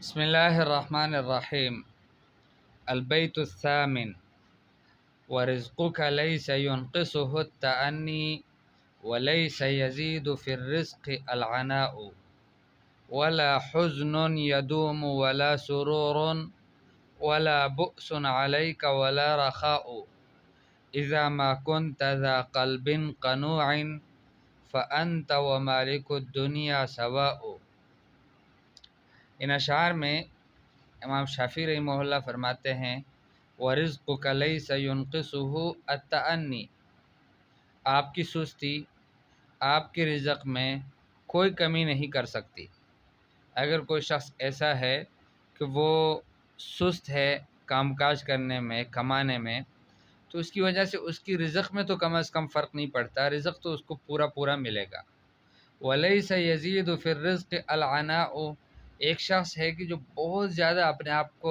بسم الله الرحمن الرحيم. البيت الثامن: ورزقك ليس ينقصه التأني وليس يزيد في الرزق العناء ولا حزن يدوم ولا سرور ولا بؤس عليك ولا رخاء إذا ما كنت ذا قلب قنوع فأنت ومالك الدنيا سواء۔ ان اشعار میں امام شافعی رحمہ اللہ فرماتے ہیں وَرِزْقُكَ لَيْسَ يُنْقِصُهُ التَّأَنِّي، آپ کی سستی آپ کے رزق میں کوئی کمی نہیں کر سکتی۔ اگر کوئی شخص ایسا ہے کہ وہ سست ہے کام کاج کرنے میں کمانے میں، تو اس کی وجہ سے اس کی رزق میں تو کم از کم فرق نہیں پڑتا، رزق تو اس کو پورا پورا ملے گا۔ وَلَيْسَ يَزِيدُ فِي الرِّزْقِ الْعَنَاءُ، ایک شخص ہے کہ جو بہت زیادہ اپنے آپ کو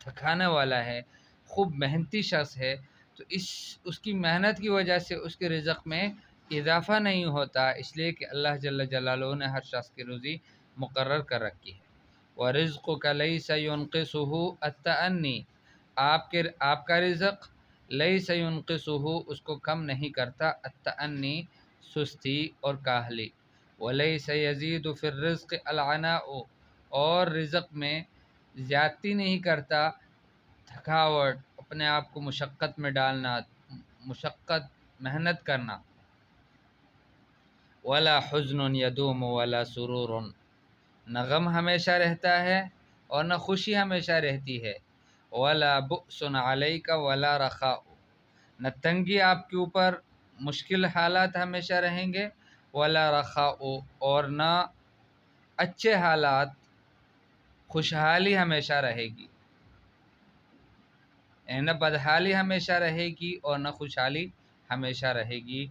تھکانے والا ہے، خوب محنتی شخص ہے، تو اس کی محنت کی وجہ سے اس کے رزق میں اضافہ نہیں ہوتا، اس لیے کہ اللہ جل جلالہ نے ہر شخص کی روزی مقرر کر رکھی ہے۔ وَرِزْقُكَ لَيْسَ يُنْقِصُهُ التَّأَنِّي، آپ کا رزق لَيْسَ يُنْقِصُهُ، اس کو کم نہیں کرتا، التَّأَنِّي سستی اور کاہلی، وَلَيْسَ يَزِيدُ فِي الرِّزْقِ الْعَنَاءُ، اور رزق میں زیادتی نہیں کرتا، تھکاوٹ، اپنے آپ کو مشقت میں ڈالنا، مشقت محنت کرنا، ولا حزن یدوم ولا سرور، نہ غم ہمیشہ رہتا ہے اور نہ خوشی ہمیشہ رہتی ہے، ولا بؤس علیک ولا رخاء، نہ تنگی آپ کے اوپر مشکل حالات ہمیشہ رہیں گے، ولا رخاء، اور نہ اچھے حالات خوشحالی ہمیشہ رہے گی، نہ بدحالی ہمیشہ رہے گی اور نہ خوشحالی ہمیشہ رہے گی۔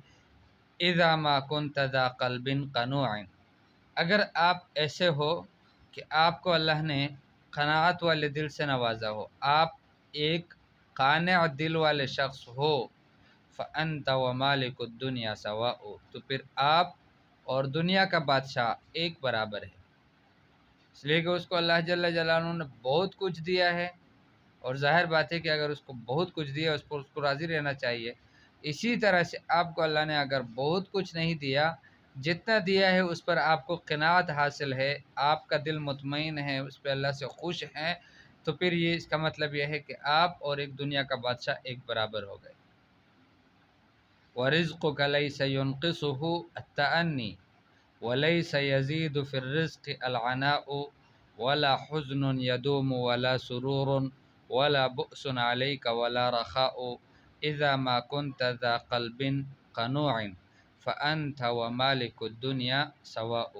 اذا ما كنت ذا قلب قنوع، اگر آپ ایسے ہو کہ آپ کو اللہ نے قناعت والے دل سے نوازا ہو، آپ ایک قانع دل والے شخص ہو، فأنت ومالک الدنیا سواء، تو پھر آپ اور دنیا کا بادشاہ ایک برابر ہے، اس لیے کہ اس کو اللہ جل جلالہ نے بہت کچھ دیا ہے، اور ظاہر بات ہے کہ اگر اس کو بہت کچھ دیا اس پر اس کو راضی رہنا چاہیے۔ اسی طرح سے آپ کو اللہ نے اگر بہت کچھ نہیں دیا، جتنا دیا ہے اس پر آپ کو قناعت حاصل ہے، آپ کا دل مطمئن ہے، اس پہ اللہ سے خوش ہیں، تو پھر یہ اس کا مطلب یہ ہے کہ آپ اور ایک دنیا کا بادشاہ ایک برابر ہو گئے۔ وَرِزْقُكَ لَيْسَ يُنْقِصُهُ التَّأَنِّي وَلَيْسَ يَزِيدُ فِي الرِّزْقِ الْعَنَاءُ وَلَا حُزْنٌ يَدُومُ وَلَا سُرُورٌ وَلَا بُؤْسٌ عَلَيْكَ وَلَا رَخَاءُ إِذَا مَا كُنْتَ ذَا قَلْبٍ قَنُوعٍ فَأَنْتَ وَمَالِكُ الدُّنْيَا سَوَاءُ۔